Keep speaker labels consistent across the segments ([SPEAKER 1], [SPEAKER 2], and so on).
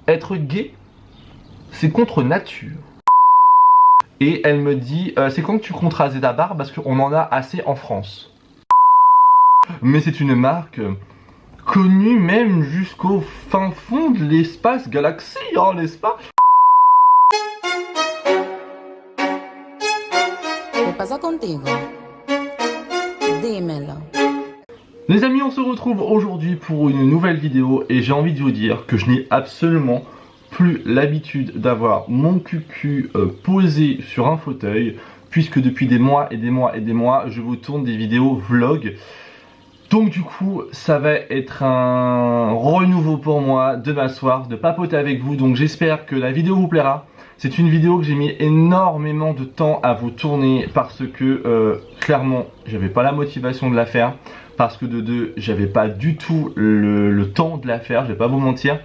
[SPEAKER 1] être gay, c'est contre nature. Et elle me dit, c'est quand que tu comptes raser ta barbe parce qu'on en a assez en France. Mais c'est une marque connue même jusqu'au fin fond de l'espace galaxie, hein, n'est-ce pas?
[SPEAKER 2] ¿Qué pasa contigo? Dímelo.
[SPEAKER 1] Les amis, on se retrouve aujourd'hui pour une nouvelle vidéo et j'ai envie de vous dire que je n'ai absolument plus l'habitude d'avoir mon cucu posé sur un fauteuil, puisque depuis des mois et des mois et des mois, je vous tourne des vidéos vlog. Donc du coup, ça va être un renouveau pour moi de m'asseoir, de papoter avec vous. Donc j'espère que la vidéo vous plaira. C'est une vidéo que j'ai mis énormément de temps à vous tourner parce que clairement, j'avais pas la motivation de la faire. Parce que de deux, j'avais pas du tout le temps de la faire, je vais pas vous mentir.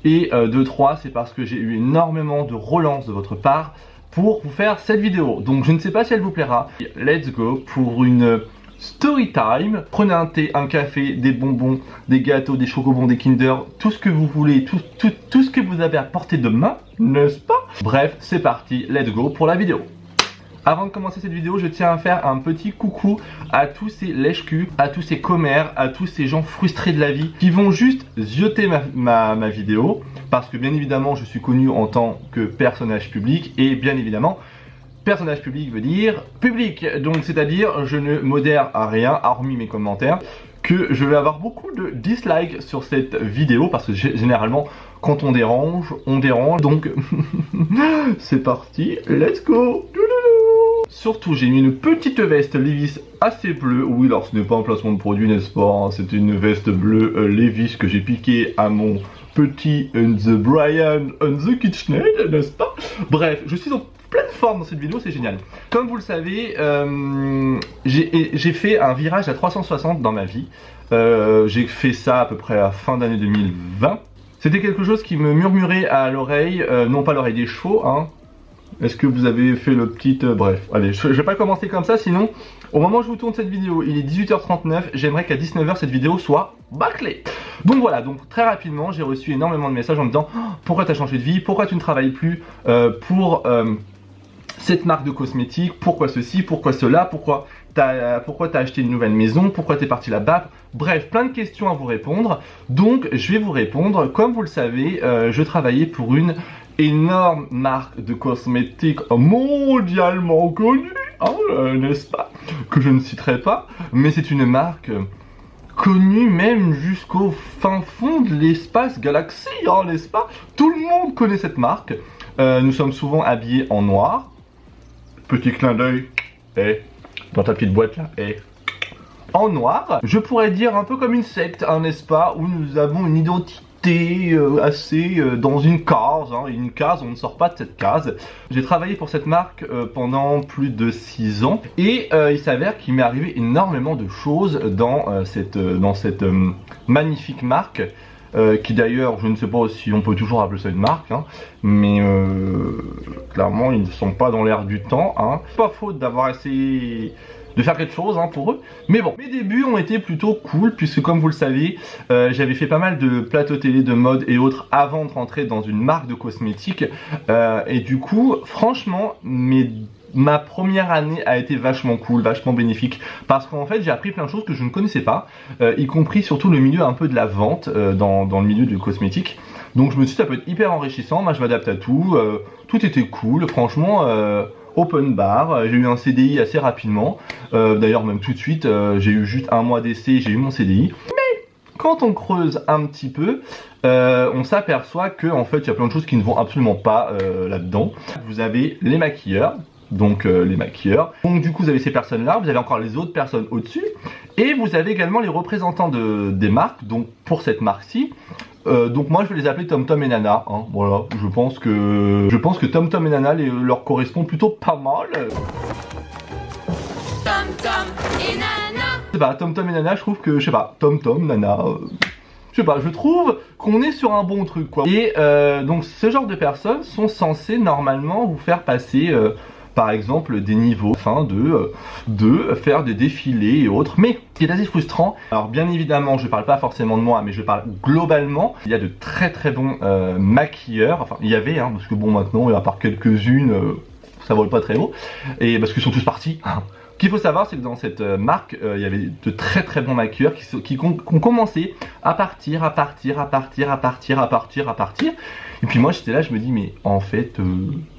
[SPEAKER 1] Et de trois, c'est parce que j'ai eu énormément de relances de votre part pour vous faire cette vidéo. Donc je ne sais pas si elle vous plaira. Let's go pour une story time. Prenez un thé, un café, des bonbons, des gâteaux, des chocobons, des Kinder, tout ce que vous voulez, tout ce que vous avez à portée de main, n'est-ce pas? Bref, c'est parti, let's go pour la vidéo. Avant de commencer cette vidéo, je tiens à faire un petit coucou à tous ces lèche-culs, à tous ces commères, à tous ces gens frustrés de la vie qui vont juste zioter ma vidéo parce que bien évidemment je suis connu en tant que personnage public et bien évidemment personnage public veut dire public, donc c'est-à-dire je ne modère à rien hormis mes commentaires, que je vais avoir beaucoup de dislikes sur cette vidéo parce que généralement quand on dérange, donc c'est parti, let's go. Surtout j'ai mis une petite veste Levi's assez bleue. Oui, alors ce n'est pas un placement de produit, n'est-ce pas, hein, c'est une veste bleue Levi's que j'ai piqué à mon petit The Brian on the KitchenAid, n'est-ce pas? Bref, je suis en pleine forme dans cette vidéo, c'est génial. Comme vous le savez, j'ai fait un virage à 360 dans ma vie. J'ai fait ça à peu près à fin d'année 2020. C'était quelque chose qui me murmurait à l'oreille, non pas l'oreille des chevaux, hein. Est-ce que vous avez fait le petit... bref, allez, je vais pas commencer comme ça, sinon, au moment où je vous tourne cette vidéo, il est 18h39, j'aimerais qu'à 19h, cette vidéo soit bâclée. Donc voilà, donc très rapidement, j'ai reçu énormément de messages en me disant oh, « Pourquoi tu as changé de vie? Pourquoi tu ne travailles plus pour cette marque de cosmétiques? Pourquoi ceci? Pourquoi cela? Pourquoi t'as acheté une nouvelle maison? Pourquoi t'es parti là-bas ?» Bref, plein de questions à vous répondre. Donc, je vais vous répondre. Comme vous le savez, je travaillais pour une énorme marque de cosmétiques mondialement connue, hein, n'est-ce pas? Que je ne citerai pas, mais c'est une marque connue même jusqu'au fin fond de l'espace galaxie, hein, n'est-ce pas? Tout le monde connaît cette marque. Nous sommes souvent habillés en noir. Petit clin d'œil, dans ta petite boîte là, en noir. Je pourrais dire un peu comme une secte, hein, n'est-ce pas? Où nous avons une identité assez dans une case, hein, on ne sort pas de cette case. J'ai travaillé pour cette marque pendant plus de 6 ans et il s'avère qu'il m'est arrivé énormément de choses dans cette magnifique marque qui d'ailleurs, je ne sais pas si on peut toujours appeler ça une marque, hein, mais clairement ils ne sont pas dans l'air du temps, hein. Pas faute d'avoir essayé de faire quelque chose, hein, pour eux, mais bon, mes débuts ont été plutôt cool puisque comme vous le savez, j'avais fait pas mal de plateaux télé de mode et autres avant de rentrer dans une marque de cosmétiques et du coup franchement ma première année a été vachement cool, vachement bénéfique parce qu'en fait j'ai appris plein de choses que je ne connaissais pas, y compris surtout le milieu un peu de la vente dans le milieu du cosmétique. Donc je me suis dit ça peut être hyper enrichissant, moi je m'adapte à tout, tout était cool, franchement open bar, j'ai eu un CDI assez rapidement, d'ailleurs même tout de suite, j'ai eu juste un mois d'essai, j'ai eu mon CDI. Mais quand on creuse un petit peu, on s'aperçoit que en fait il y a plein de choses qui ne vont absolument pas là-dedans. Vous avez les maquilleurs, donc les maquilleurs. Donc du coup vous avez ces personnes là, vous avez encore les autres personnes au-dessus et vous avez également les représentants des marques, donc pour cette marque-ci. Donc moi je vais les appeler Tom Tom et Nana, hein, voilà, je pense que Tom Tom et Nana leur correspond plutôt pas mal.
[SPEAKER 2] Tom Tom et Nana.
[SPEAKER 1] Je sais pas, Tom Tom et Nana, je trouve que, je sais pas, Tom Tom, Nana, je sais pas, je trouve qu'on est sur un bon truc quoi. Et donc ce genre de personnes sont censées normalement vous faire passer par exemple des niveaux afin de faire des défilés et autres. Mais ce qui est assez frustrant, alors bien évidemment je parle pas forcément de moi, mais je parle globalement, il y a de très très bons maquilleurs, enfin il y avait, parce que bon maintenant à part quelques-unes, ça vole pas très haut, et parce qu'ils sont tous partis. Ce qu'il faut savoir, c'est que dans cette marque, il y avait de très très bons maquilleurs qui ont commencé à partir. Et puis moi j'étais là, je me dis mais en fait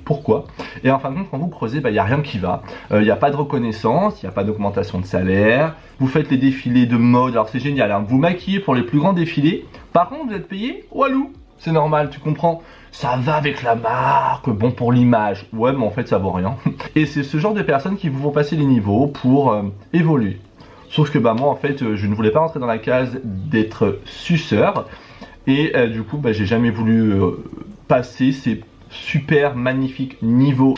[SPEAKER 1] pourquoi? Et en fin de compte quand vous creusez, il n'y a rien qui va. Il n'y a pas de reconnaissance, il n'y a pas d'augmentation de salaire. Vous faites les défilés de mode, alors c'est génial, vous maquillez pour les plus grands défilés. Par contre vous êtes payé walou. C'est normal, tu comprends? Ça va avec la marque, bon pour l'image. Ouais, mais en fait ça vaut rien. Et c'est ce genre de personnes qui vous font passer les niveaux pour évoluer. Sauf que moi en fait je ne voulais pas rentrer dans la case d'être suceur. Et du coup j'ai jamais voulu passer ces super magnifiques niveaux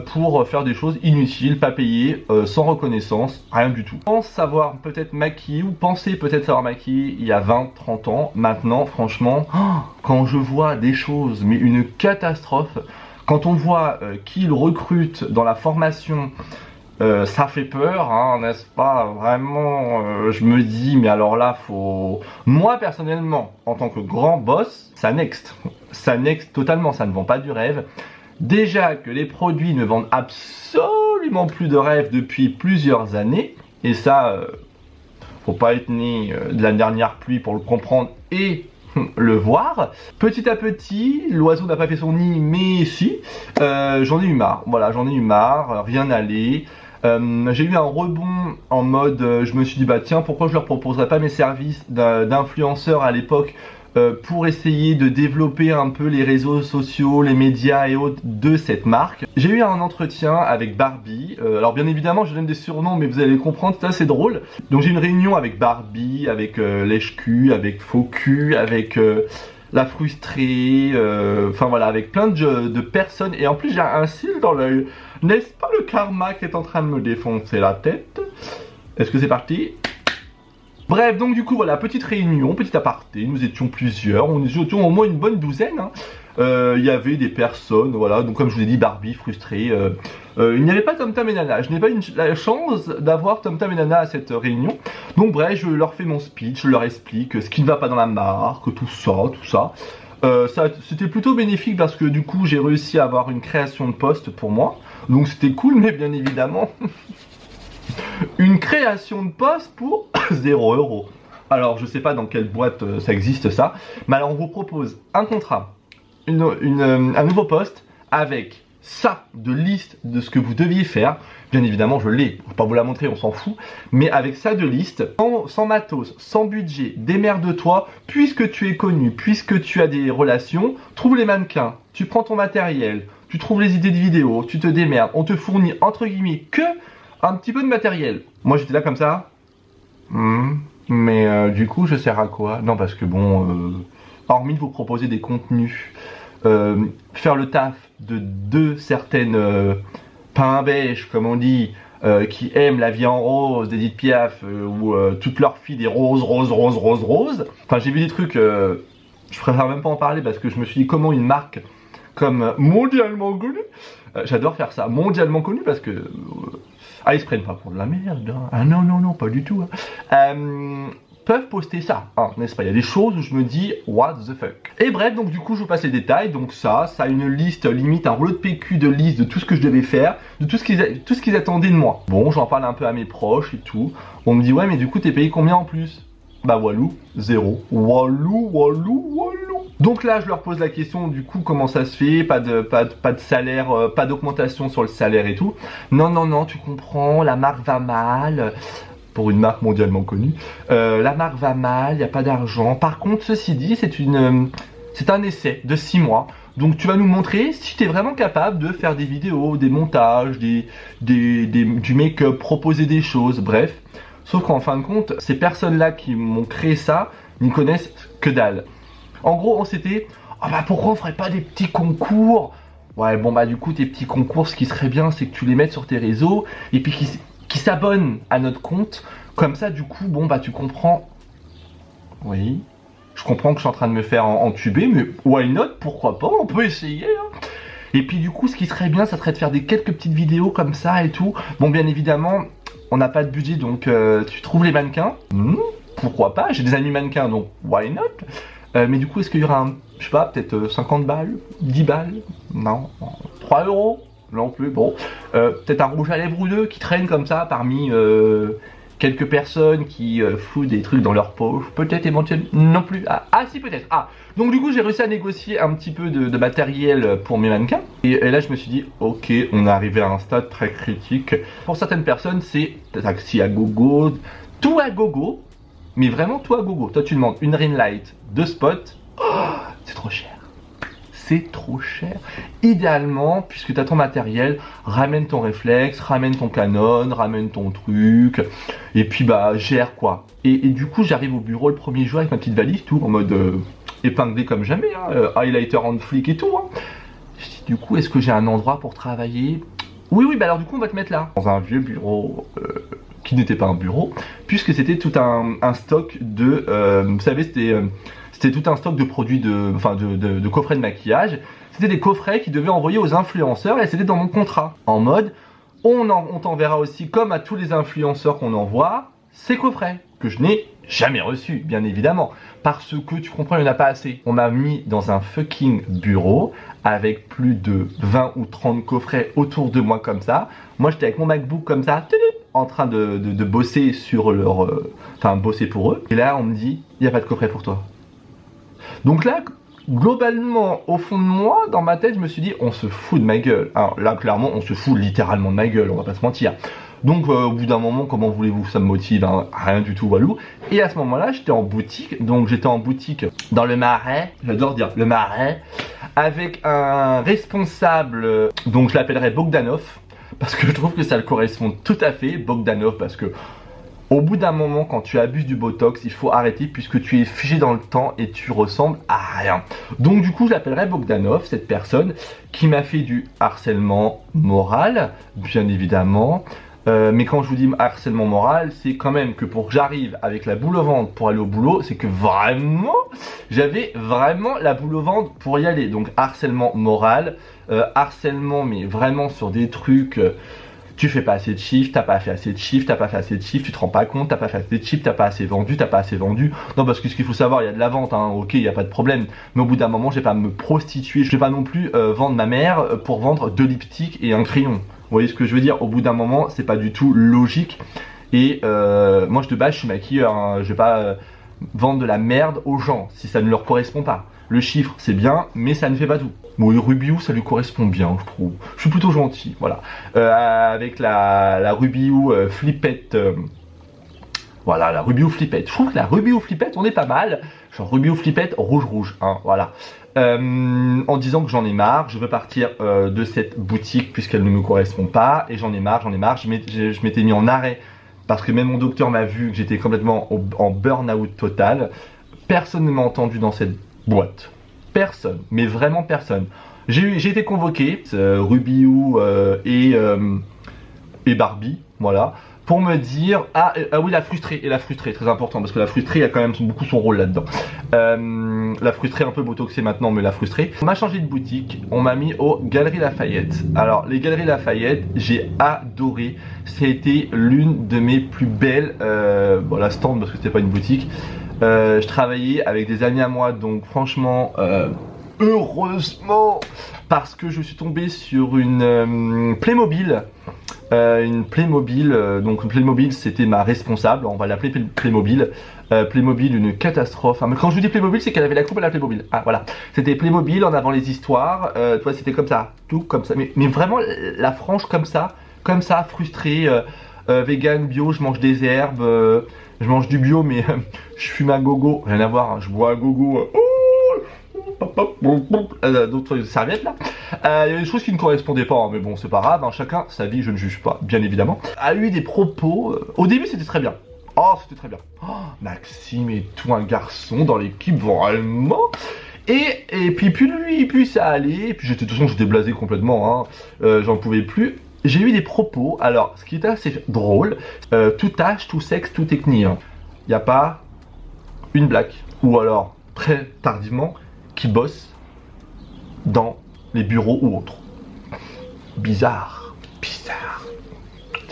[SPEAKER 1] pour faire des choses inutiles, pas payées, sans reconnaissance, rien du tout. Je pense savoir peut-être maquiller ou penser peut-être savoir maquiller il y a 20-30 ans. Maintenant franchement, quand je vois des choses, mais une catastrophe, quand on voit qu'ils recrutent dans la formation, ça fait peur, n'est-ce pas? Vraiment, je me dis, mais alors là, faut... Moi, personnellement, en tant que grand boss, ça next. Ça next totalement, ça ne vend pas du rêve. Déjà que les produits ne vendent absolument plus de rêve depuis plusieurs années. Et ça, faut pas être né de la dernière pluie pour le comprendre et le voir. Petit à petit, l'oiseau n'a pas fait son nid, mais si. J'en ai eu marre. Voilà, j'en ai eu marre, rien n'allait. J'ai eu un rebond en mode, je me suis dit tiens, pourquoi je leur proposerais pas mes services d'influenceur à l'époque pour essayer de développer un peu les réseaux sociaux, les médias et autres de cette marque. J'ai eu un entretien avec Barbie, alors bien évidemment je donne des surnoms mais vous allez comprendre, c'est assez drôle. Donc j'ai une réunion avec Barbie, avec Lèche-Cul, avec Faux-Cul, avec la frustrée, enfin voilà, avec plein de personnes. Et en plus j'ai un cil dans l'œil. N'est-ce pas le karma qui est en train de me défoncer la tête? Est-ce que c'est parti? Bref, donc du coup voilà, petite réunion, petit aparté, nous étions plusieurs, on était au moins une bonne douzaine. Il y avait des personnes, voilà, donc comme je vous l'ai dit, Barbie, frustrée. Il n'y avait pas Tom Tam et Nana, je n'ai pas eu la chance d'avoir Tom Tam et Nana à cette réunion. Donc bref, je leur fais mon speech, je leur explique ce qui ne va pas dans la marque, tout ça. C'était plutôt bénéfique parce que du coup j'ai réussi à avoir une création de poste pour moi. Donc c'était cool, mais bien évidemment, une création de poste pour 0 €. Alors je sais pas dans quelle boîte ça existe ça, mais alors on vous propose un contrat, un nouveau poste avec ça de liste de ce que vous deviez faire. Bien évidemment je l'ai, je vais pas vous la montrer, on s'en fout, mais avec ça de liste, sans matos, sans budget, démerde-toi, puisque tu es connu, puisque tu as des relations, trouve les mannequins, tu prends ton matériel, tu trouves les idées de vidéos, tu te démerdes, on te fournit entre guillemets que un petit peu de matériel. Moi j'étais là comme ça, mais du coup je sers à quoi? Non parce que bon, hormis de vous proposer des contenus, faire le taf de certaines pain beige comme on dit, qui aiment la vie en rose d'Edith Piaf, ou toutes leurs filles des roses. Enfin j'ai vu des trucs, je préfère même pas en parler parce que je me suis dit comment une marque comme mondialement connue, j'adore faire ça, mondialement connue parce que ils se prennent pas pour de la merde, ah non, pas du tout, peuvent poster ça, n'est-ce pas? Il y a des choses où je me dis what the fuck. Et bref, donc du coup je vous passe les détails. Donc ça a une liste, limite un rouleau de PQ de liste de tout ce que je devais faire, de tout ce qu'ils attendaient de moi. Bon, j'en parle un peu à mes proches et tout. On me dit ouais mais du coup t'es payé combien en plus? Walou, 0. Walou. Donc là je leur pose la question du coup comment ça se fait, pas de salaire, pas d'augmentation sur le salaire et tout. Non, tu comprends, la marque va mal. Pour une marque mondialement connue, la marque va mal, il n'y a pas d'argent. Par contre, ceci dit, c'est un essai de 6 mois. Donc tu vas nous montrer si tu es vraiment capable de faire des vidéos, des montages, du make-up, proposer des choses, bref. Sauf qu'en fin de compte, ces personnes-là qui m'ont créé ça n'y connaissent que dalle. En gros, on s'était, pourquoi on ferait pas des petits concours? Ouais, bon du coup, tes petits concours, ce qui serait bien, c'est que tu les mettes sur tes réseaux, et puis qui s'abonnent à notre compte, comme ça du coup tu comprends. Oui, je comprends que je suis en train de me faire entuber, mais why not, pourquoi pas, on peut essayer. Et puis du coup, ce qui serait bien, ça serait de faire des quelques petites vidéos comme ça et tout. Bon, bien évidemment, on n'a pas de budget, donc tu trouves les mannequins. Pourquoi pas, j'ai des amis mannequins, donc why not. Mais du coup, est-ce qu'il y aura un, je sais pas, peut-être 50 balles, 10 balles, non, 3 euros, non plus, bon. Peut-être un rouge à lèvres ou deux qui traîne comme ça parmi quelques personnes qui foutent des trucs dans leur poche, peut-être éventuellement, non plus, ah si peut-être, donc du coup j'ai réussi à négocier un petit peu de matériel pour mes mannequins, et là je me suis dit, ok, on est arrivé à un stade très critique. Pour certaines personnes c'est taxi à gogo, tout à gogo, mais vraiment tout à gogo. Toi tu demandes une ring light, 2 spots, c'est trop cher. C'est trop cher. Idéalement, puisque tu as ton matériel, ramène ton réflexe, ramène ton Canon, ramène ton truc, et puis bah gère quoi. Et du coup j'arrive au bureau le premier jour avec ma petite valise, tout en mode épinglé comme jamais, hein, highlighter en flic et tout. Hein. Je dis du coup est-ce que j'ai un endroit pour travailler? Oui, bah alors du coup on va te mettre là. Dans un vieux bureau qui n'était pas un bureau, puisque c'était tout un stock de, vous savez c'était tout un stock de produits de coffrets de maquillage. C'était des coffrets qui devaient envoyer aux influenceurs et c'était dans mon contrat. En mode, on t'enverra aussi, comme à tous les influenceurs qu'on envoie, ces coffrets que je n'ai jamais reçus, bien évidemment. Parce que tu comprends, il n'y en a pas assez. On m'a mis dans un fucking bureau avec plus de 20 ou 30 coffrets autour de moi comme ça. Moi j'étais avec mon MacBook comme ça, en train de bosser sur leur... bosser pour eux. Et là on me dit, il n'y a pas de coffret pour toi. Donc là, globalement, au fond de moi, dans ma tête, je me suis dit, on se fout de ma gueule. Alors là, clairement, on se fout littéralement de ma gueule, on va pas se mentir. Donc au bout d'un moment, comment voulez-vous que ça me motive, hein, rien du tout, walou. Et à ce moment-là, j'étais en boutique, donc j'étais en boutique dans le Marais, j'adore dire le Marais, avec un responsable, donc je l'appellerais Bogdanov, parce que je trouve que ça le correspond tout à fait, Bogdanov, parce que au bout d'un moment, quand tu abuses du botox, il faut arrêter puisque tu es figé dans le temps et tu ressembles à rien. Donc du coup, je l'appellerai Bogdanov, cette personne qui m'a fait du harcèlement moral, bien évidemment. Mais quand je vous dis harcèlement moral, c'est quand même que pour que j'arrive avec la boule au ventre pour aller au boulot, c'est que vraiment, j'avais vraiment la boule au ventre pour y aller. Donc harcèlement moral, harcèlement mais vraiment sur des trucs... tu fais pas assez de chiffres, t'as pas fait assez de chiffres, t'as pas fait assez de chiffres, tu te rends pas compte, t'as pas fait assez de chiffres, t'as pas assez vendu, t'as pas assez vendu. Non, parce que ce qu'il faut savoir, il y a de la vente, hein, ok, il y a pas de problème. Mais au bout d'un moment, je vais pas me prostituer, je vais pas non plus vendre ma mère pour vendre 2 lipsticks et un crayon. Vous voyez ce que je veux dire? Au bout d'un moment, c'est pas du tout logique. Et moi, de base, je suis maquilleur, hein, je vais pas vendre de la merde aux gens si ça ne leur correspond pas. Le chiffre, c'est bien, mais ça ne fait pas tout. Bon, le Rubio, ça lui correspond bien, je trouve. Je suis plutôt gentil, voilà. Avec la Rubio Flippette. Voilà, la Rubio Flippette. Je trouve que la Rubio Flippette, on est pas mal. Genre Rubio Flippette rouge, hein, voilà. En disant que j'en ai marre, je veux partir de cette boutique puisqu'elle ne me correspond pas. Et j'en ai marre. Je m'étais mis en arrêt parce que même mon docteur m'a vu que j'étais complètement en burn-out total. Personne ne m'a entendu dans cette boîte. Personne, mais vraiment personne. J'ai été convoqué, Rubio et Barbie, voilà, pour me dire, oui, la frustrée, très important, parce que la frustrée a quand même beaucoup son rôle là-dedans. La frustrée un peu botoxée maintenant, mais la frustrée. On m'a changé de boutique, on m'a mis aux Galeries Lafayette. Alors, les Galeries Lafayette, j'ai adoré. C'était l'une de mes plus belles, bon, la stand parce que c'était pas une boutique. Je travaillais avec des amis à moi, donc franchement, heureusement, parce que je suis tombé sur une Playmobil. Donc Playmobil c'était ma responsable, on va l'appeler Playmobil. Playmobil, une catastrophe. Enfin, mais quand je vous dis Playmobil, c'est qu'elle avait la coupe à la Playmobil. Ah voilà, c'était Playmobil en avant les histoires. Toi c'était comme ça, tout comme ça. Mais vraiment la frange comme ça, frustrée. Vegan, bio, je mange des herbes. Je mange du bio, mais je fume un gogo. Rien à voir, hein, je bois un gogo. D'autres serviettes là. Il y a des choses qui ne correspondaient pas, hein, mais bon, c'est pas grave. Hein, chacun sa vie, je ne juge pas, bien évidemment. A eu des propos. Au début, c'était très bien. Oh, c'était très bien. Oh, Maxime est tout un garçon dans l'équipe, vraiment. Et puis ça allait. Et puis de toute façon, j'étais blasé complètement. Hein, j'en pouvais plus. J'ai eu des propos, alors ce qui était assez drôle, tout âge, tout sexe, tout ethnie. Il n'y a pas une black, ou alors très tardivement, qui bosse dans les bureaux ou autres. bizarre. Bizarre.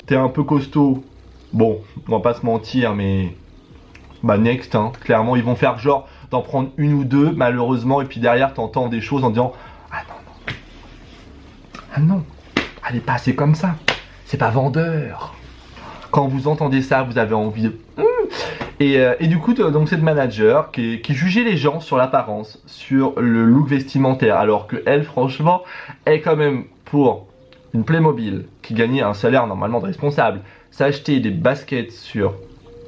[SPEAKER 1] T'es un peu costaud. Bon, on va pas se mentir, mais... Bah next, hein. Clairement, ils vont faire genre d'en prendre une ou deux, malheureusement, et puis derrière, t'entends des choses en disant « Ah non, non. Ah non. Elle est pas assez comme ça. C'est pas vendeur. » Quand vous entendez ça, vous avez envie de... Et du coup, donc cette manager qui jugeait les gens sur l'apparence, sur le look vestimentaire, alors que elle, franchement, est quand même pour une Playmobil qui gagnait un salaire normalement de responsable, s'acheter des baskets sur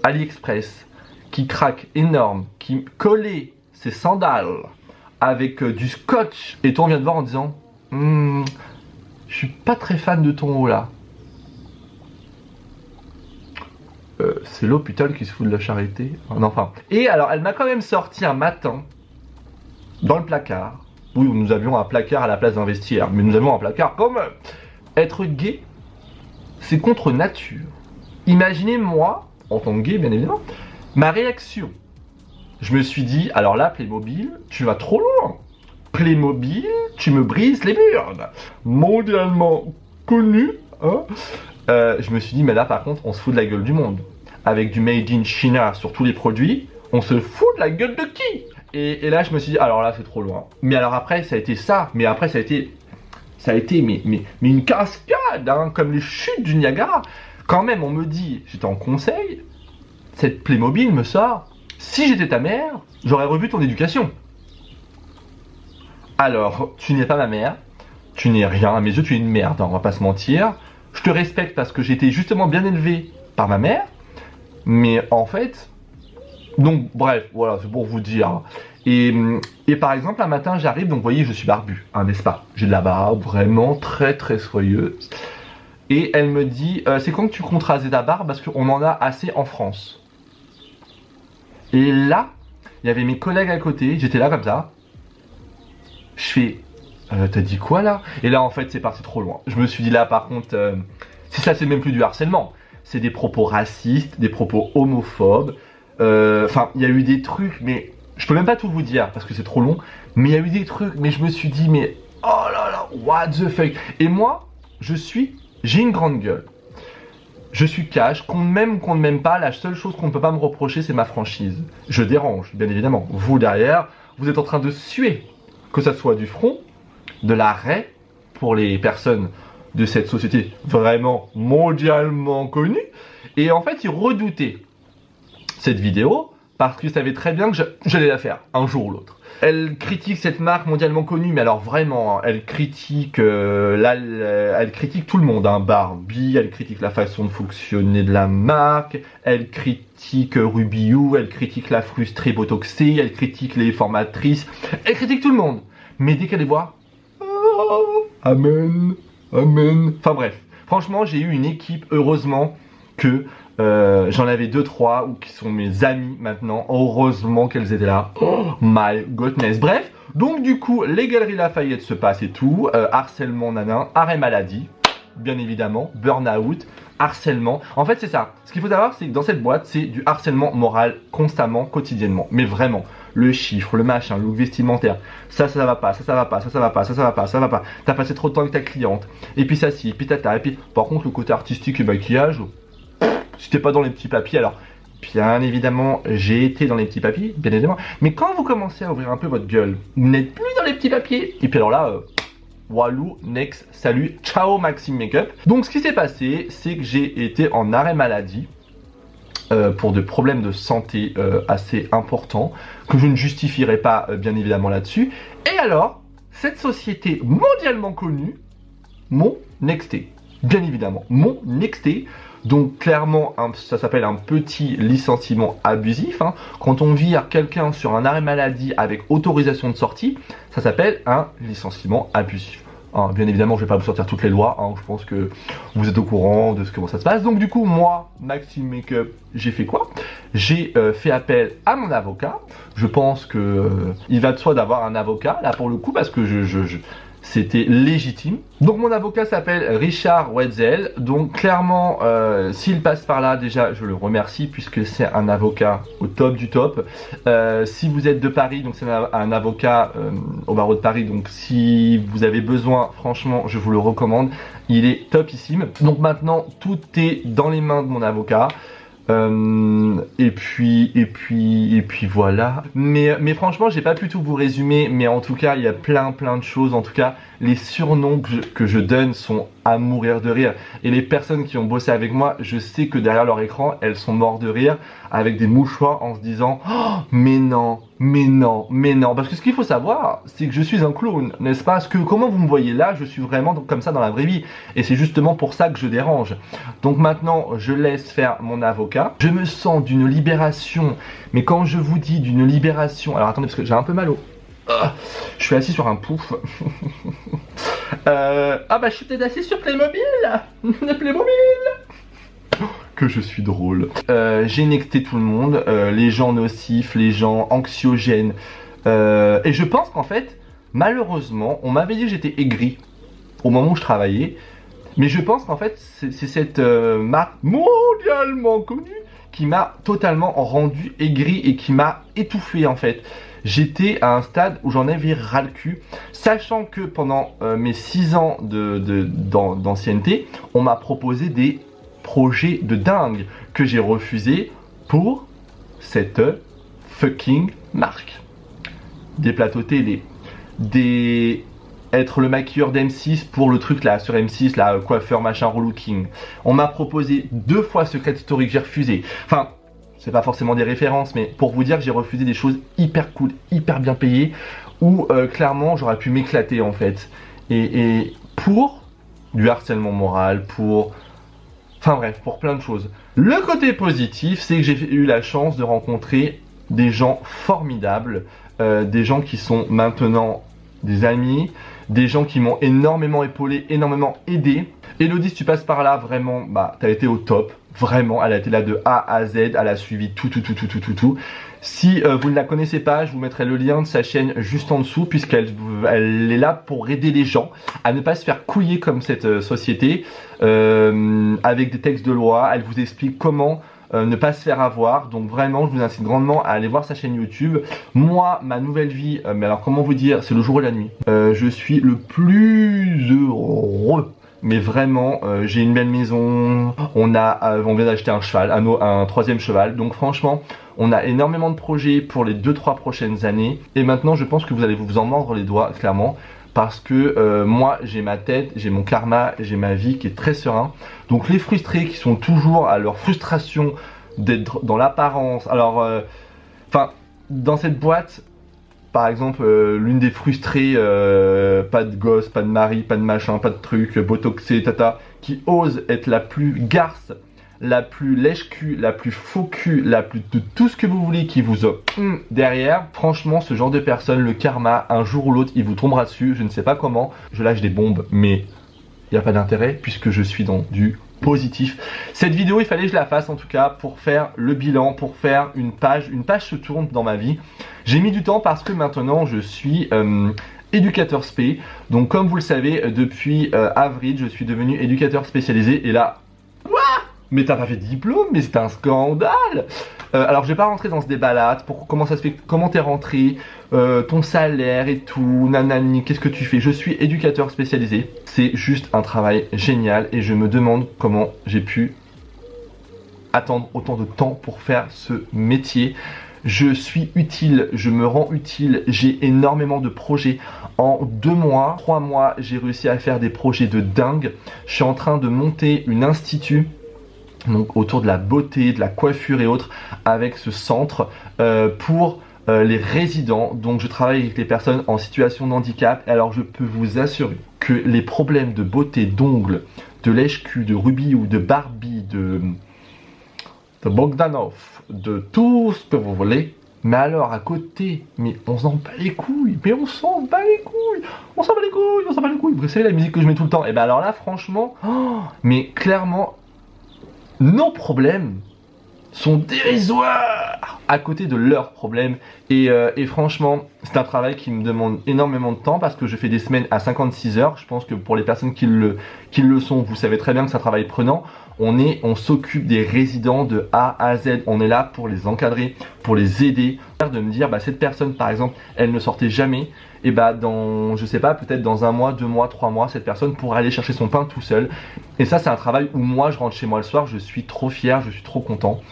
[SPEAKER 1] AliExpress, qui craquent énorme, qui collait ses sandales avec du scotch, et toi on vient de voir en disant je suis pas très fan de ton haut là. C'est l'hôpital qui se fout de la charité. Enfin. Et alors, elle m'a quand même sorti un matin, dans le placard. Oui, nous avions un placard à la place d'un vestiaire, mais nous avions un placard quand même. Être gay, c'est contre nature. Imaginez moi, en tant que gay, bien évidemment, ma réaction. Je me suis dit, alors là, Playmobil, tu vas trop loin. Playmobil, tu me brises les burnes. Mondialement connu, hein. Je me suis dit, mais là par contre, on se fout de la gueule du monde. Avec du made in China sur tous les produits, on se fout de la gueule de qui? Et là, je me suis dit, alors là, c'est trop loin. Mais alors après, ça a été ça. Mais après, ça a été mais une cascade, hein, comme les chutes du Niagara. Quand même, on me dit, j'étais en conseil, cette Playmobil me sort, si j'étais ta mère, j'aurais revu ton éducation. Alors, tu n'es pas ma mère, tu n'es rien, à mes yeux, tu es une merde, hein, on va pas se mentir. Je te respecte parce que j'ai été justement bien élevé par ma mère, mais en fait, donc bref, voilà, c'est pour vous dire. Et par exemple, un matin, j'arrive, donc vous voyez, je suis barbu, hein, n'est-ce pas? J'ai de la barbe, vraiment très très soyeuse. Et elle me dit, c'est quand que tu comptes raser ta barbe parce qu'on en a assez en France. Et là, il y avait mes collègues à côté, j'étais là comme ça. Je fais... t'as dit quoi là? Et là en fait c'est parti trop loin. Je me suis dit là par contre, si ça c'est même plus du harcèlement, c'est des propos racistes, des propos homophobes. Enfin il y a eu des trucs, mais je peux même pas tout vous dire parce que c'est trop long. Mais il y a eu des trucs, mais je me suis dit mais oh là là, what the fuck. Et moi, j'ai une grande gueule. Je suis cash, qu'on ne m'aime pas, la seule chose qu'on ne peut pas me reprocher c'est ma franchise. Je dérange, bien évidemment. Vous derrière, vous êtes en train de suer, que ça soit du front, de l'arrêt pour les personnes de cette société vraiment mondialement connue. Et en fait, ils redoutaient cette vidéo parce qu'ils savaient très bien que j'allais la faire un jour ou l'autre. Elle critique cette marque mondialement connue, mais alors vraiment, elle critique elle critique tout le monde, hein. Barbie, elle critique la façon de fonctionner de la marque, elle critique Rubio, elle critique la frustrée botoxée, elle critique les formatrices, elle critique tout le monde. Mais dès qu'elle les voit, amen, amen. Enfin bref, franchement, j'ai eu une équipe, heureusement que j'en avais 2-3 ou qui sont mes amis maintenant. Heureusement qu'elles étaient là. Oh my goodness. Bref, donc du coup, les Galeries Lafayette se passent et tout. Harcèlement nanin, arrêt maladie, bien évidemment, burn-out, harcèlement. En fait, c'est ça. Ce qu'il faut savoir, c'est que dans cette boîte, c'est du harcèlement moral constamment, quotidiennement. Mais vraiment. Le chiffre, le machin, le look vestimentaire, ça va pas, ça va pas, ça va pas, ça va pas, ça va pas. T'as passé trop de temps avec ta cliente, et puis ça si, et puis tata, et puis par contre le côté artistique et maquillage, si t'es pas dans les petits papiers, alors bien évidemment j'ai été dans les petits papiers, bien évidemment, mais quand vous commencez à ouvrir un peu votre gueule, vous n'êtes plus dans les petits papiers, et puis alors là, walou, next, salut, ciao Maxime Makeup. Donc ce qui s'est passé, c'est que j'ai été en arrêt maladie, pour des problèmes de santé assez importants, que je ne justifierai pas bien évidemment là-dessus. Et alors, cette société mondialement connue, mon Nexté, bien évidemment, mon Nexté, donc clairement ça s'appelle un petit licenciement abusif, hein. Quand on vire quelqu'un sur un arrêt maladie avec autorisation de sortie, ça s'appelle un licenciement abusif. Hein, bien évidemment, je vais pas vous sortir toutes les lois, hein, je pense que vous êtes au courant de comment ça se passe. Donc du coup, moi, Maxime Makeup, j'ai fait quoi? J'ai fait appel à mon avocat. Je pense que il va de soi d'avoir un avocat, là pour le coup, parce que c'était légitime. Donc mon avocat s'appelle Richard Wetzel, donc clairement s'il passe par là, déjà je le remercie puisque c'est un avocat au top du top. Si vous êtes de Paris, donc c'est un avocat au barreau de Paris, donc si vous avez besoin, franchement je vous le recommande, il est topissime. Donc maintenant tout est dans les mains de mon avocat. Et puis voilà. Mais franchement, j'ai pas pu tout vous résumer, mais en tout cas, il y a plein de choses. En tout cas, les surnoms que je donne sont à mourir de rire. Et les personnes qui ont bossé avec moi, je sais que derrière leur écran, elles sont mortes de rire avec des mouchoirs en se disant oh, mais non. Parce que ce qu'il faut savoir, c'est que je suis un clown, n'est-ce pas? Parce que comment vous me voyez là, je suis vraiment comme ça dans la vraie vie. Et c'est justement pour ça que je dérange. Donc maintenant, je laisse faire mon avocat. Je me sens d'une libération. Mais quand je vous dis d'une libération... Alors attendez, parce que j'ai un peu mal au... je suis assis sur un pouf. Ah bah je suis peut-être assis sur Playmobil. Playmobil. Que je suis drôle. J'ai necté tout le monde, les gens nocifs, les gens anxiogènes. Et je pense qu'en fait, malheureusement, on m'avait dit que j'étais aigri au moment où je travaillais. Mais je pense qu'en fait, c'est cette marque mondialement connue qui m'a totalement rendu aigri et qui m'a étouffé en fait. J'étais à un stade où j'en avais ras le cul, sachant que pendant mes 6 ans d'ancienneté, on m'a proposé des projets de dingue que j'ai refusé pour cette fucking marque. Des plateaux télé, être le maquilleur d'M6 pour le truc là, sur M6, là, coiffeur machin relooking. On m'a proposé 2 fois Secret Story que j'ai refusé. Enfin, c'est pas forcément des références, mais pour vous dire que j'ai refusé des choses hyper cool, hyper bien payées, où clairement j'aurais pu m'éclater en fait. Et pour du harcèlement moral, enfin bref, pour plein de choses. Le côté positif, c'est que j'ai eu la chance de rencontrer des gens formidables, des gens qui sont maintenant des amis, des gens qui m'ont énormément épaulé, énormément aidé. Elodie, si tu passes par là, vraiment, bah, t'as été au top. Vraiment, elle a été là de A à Z, elle a suivi tout. Si vous ne la connaissez pas, je vous mettrai le lien de sa chaîne juste en dessous, puisqu'elle est là pour aider les gens à ne pas se faire couiller comme cette société, avec des textes de loi. Elle vous explique comment ne pas se faire avoir. Donc vraiment, je vous incite grandement à aller voir sa chaîne YouTube. Moi, ma nouvelle vie, mais alors comment vous dire, c'est le jour et la nuit. Je suis le plus heureux. Mais vraiment, j'ai une belle maison, on vient d'acheter un cheval, un 3e cheval. Donc franchement, on a énormément de projets pour les 2-3 prochaines années. Et maintenant, je pense que vous allez vous en mordre les doigts, clairement. Parce que moi, j'ai ma tête, j'ai mon karma, j'ai ma vie qui est très serein. Donc les frustrés qui sont toujours à leur frustration d'être dans l'apparence. Alors, dans cette boîte... Par exemple, l'une des frustrées, pas de gosse, pas de mari, pas de machin, pas de truc, botoxé, tata, qui ose être la plus garce, la plus lèche-cul, la plus faux-cul, la plus de tout ce que vous voulez qui vous a derrière. Franchement, ce genre de personne, le karma, un jour ou l'autre, il vous tombera dessus. Je ne sais pas comment. Je lâche des bombes, mais il n'y a pas d'intérêt puisque je suis dans du positif. Cette vidéo, il fallait que je la fasse en tout cas pour faire le bilan, pour faire une page se tourne dans ma vie. J'ai mis du temps parce que maintenant je suis éducateur spé. Donc comme vous le savez, depuis avril, je suis devenu éducateur spécialisé et là, quoi? Mais t'as pas fait de diplôme, mais c'est un scandale. Alors je vais pas rentrer dans ce débat-là, comment ça se fait, comment t'es rentré, ton salaire et tout, nanani, qu'est-ce que tu fais? Je suis éducateur spécialisé, c'est juste un travail génial et je me demande comment j'ai pu attendre autant de temps pour faire ce métier. Je suis utile, je me rends utile, j'ai énormément de projets. En 2 mois, 3 mois, j'ai réussi à faire des projets de dingue. Je suis en train de monter une institut. Donc autour de la beauté, de la coiffure et autres, avec ce centre pour les résidents. Donc je travaille avec les personnes en situation de handicap. Alors je peux vous assurer que les problèmes de beauté, d'ongles, de lèche-cul, de Ruby ou de Barbie, de Bogdanov, de tout ce que vous voulez. Mais alors à côté, mais on s'en bat les couilles, on s'en bat les couilles. Vous savez la musique que je mets tout le temps. Et ben alors là franchement, mais clairement... nos problèmes, sont dérisoires à côté de leurs problèmes. Et franchement, c'est un travail qui me demande énormément de temps parce que je fais des semaines à 56 heures. Je pense que pour les personnes qui le sont, vous savez très bien que c'est un travail prenant. On s'occupe des résidents de A à Z. On est là pour les encadrer, pour les aider. De me dire, bah, cette personne par exemple, elle ne sortait jamais. Et bah dans, je sais pas, peut-être dans 1 mois, 2 mois, 3 mois, cette personne pourra aller chercher son pain tout seul. Et ça, c'est un travail où moi, je rentre chez moi le soir, je suis trop fier, je suis trop content.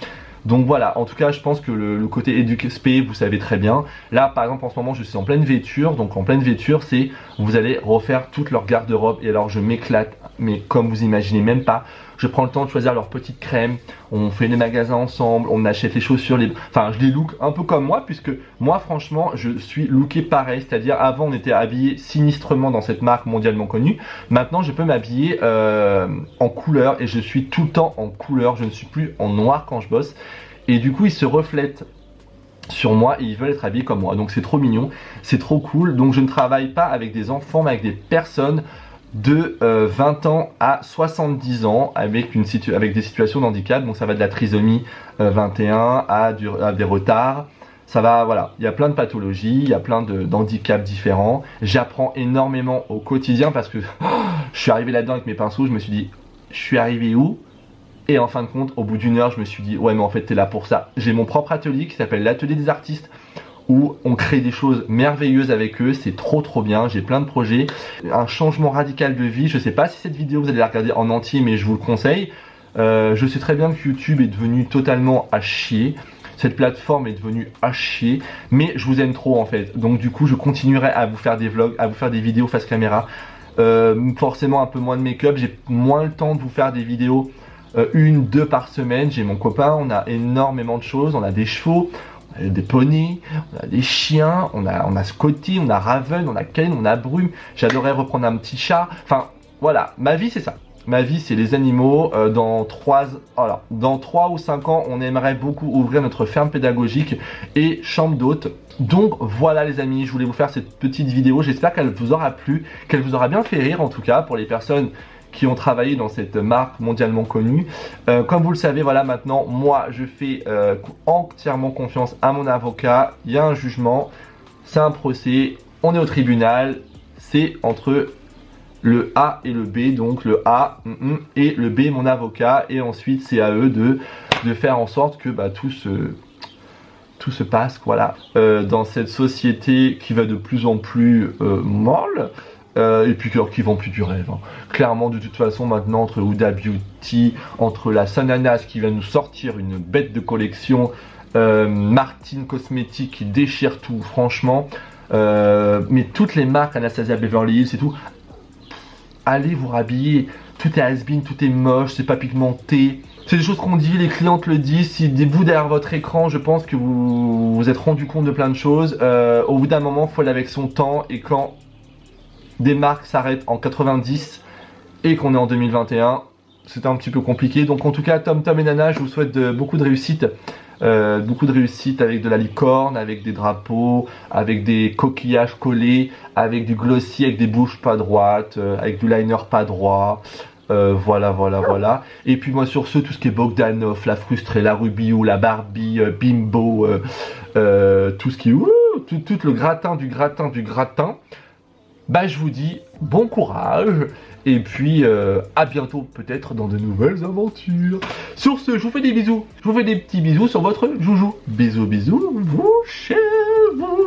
[SPEAKER 1] Donc voilà, en tout cas, je pense que le côté EduxP, vous savez très bien. Là, par exemple, en ce moment, je suis en pleine vêture. Donc en pleine vêture, c'est vous allez refaire toute leur garde-robe. Et alors, je m'éclate, mais comme vous imaginez même pas. Je prends le temps de choisir leur petite crème. On fait les magasins ensemble. On achète les chaussures. Enfin, je les look un peu comme moi, puisque moi, franchement, je suis looké pareil. C'est-à-dire, avant, on était habillé sinistrement dans cette marque mondialement connue. Maintenant, je peux m'habiller en couleur et je suis tout le temps en couleur. Je ne suis plus en noir quand je bosse. Et du coup, ils se reflètent sur moi et ils veulent être habillés comme moi. Donc, c'est trop mignon. C'est trop cool. Donc, je ne travaille pas avec des enfants, mais avec des personnes de 20 ans à 70 ans avec des situations de handicap. Donc ça va de la trisomie 21 à des retards. Ça va, voilà, il y a plein de pathologies, il y a plein d'handicaps différents. J'apprends énormément au quotidien parce que je suis arrivé là-dedans avec mes pinceaux, je me suis dit, je suis arrivé où? Et en fin de compte, au bout d'1 heure, je me suis dit, ouais mais en fait t'es là pour ça. J'ai mon propre atelier qui s'appelle l'atelier des artistes, où on crée des choses merveilleuses avec eux, c'est trop bien, j'ai plein de projets, un changement radical de vie. Je sais pas si cette vidéo vous allez la regarder en entier, mais je vous le conseille. Je sais très bien que YouTube est devenu totalement à chier, cette plateforme est devenue à chier, mais je vous aime trop en fait, donc du coup je continuerai à vous faire des vlogs, à vous faire des vidéos face caméra, forcément un peu moins de make-up, j'ai moins le temps de vous faire des vidéos 1, 2 par semaine. J'ai mon copain, on a énormément de choses, on a des chevaux, on a des poneys, on a des chiens, on a Scotty, on a Raven, on a Ken, on a Brume. J'adorais reprendre un petit chat. Enfin, voilà, ma vie c'est ça. Ma vie c'est les animaux. Dans 3 ou 5 ans, on aimerait beaucoup ouvrir notre ferme pédagogique et chambre d'hôtes. Donc voilà les amis, je voulais vous faire cette petite vidéo. J'espère qu'elle vous aura plu, qu'elle vous aura bien fait rire en tout cas pour les personnes qui ont travaillé dans cette marque mondialement connue. Comme vous le savez, voilà, maintenant, moi, je fais entièrement confiance à mon avocat. Il y a un jugement, c'est un procès, on est au tribunal, c'est entre le A et le B, donc le A et le B, mon avocat, et ensuite, c'est à eux de faire en sorte que bah, tout se passe, voilà, dans cette société qui va de plus en plus molle. Et puis qui vend plus du rêve, hein. Clairement, de toute façon, maintenant, entre Huda Beauty, entre la Sananas qui va nous sortir une bête de collection, Martine Cosmétique qui déchire tout, franchement, mais toutes les marques, Anastasia Beverly Hills et tout, allez vous rhabiller, tout est has-been, tout est moche, c'est pas pigmenté. C'est des choses qu'on dit, les clientes le disent. Si vous derrière votre écran, je pense que vous vous êtes rendu compte de plein de choses. Au bout d'un moment, il faut aller avec son temps, et quand des marques s'arrêtent en 90 et qu'on est en 2021, c'est un petit peu compliqué. Donc en tout cas, Tom et Nana, je vous souhaite beaucoup de réussite. Avec de la licorne, avec des drapeaux, avec des coquillages collés, avec du glossy, avec des bouches pas droites, avec du liner pas droit. Voilà. Et puis moi sur ce, tout ce qui est Bogdanov, la frustrée, la Rubio, la Barbie, Bimbo, tout ce qui est tout le gratin du gratin. Bah je vous dis bon courage et puis à bientôt peut-être dans de nouvelles aventures. Sur ce, je vous fais des bisous, je vous fais des petits bisous sur votre joujou. Bisous, vous chez vous.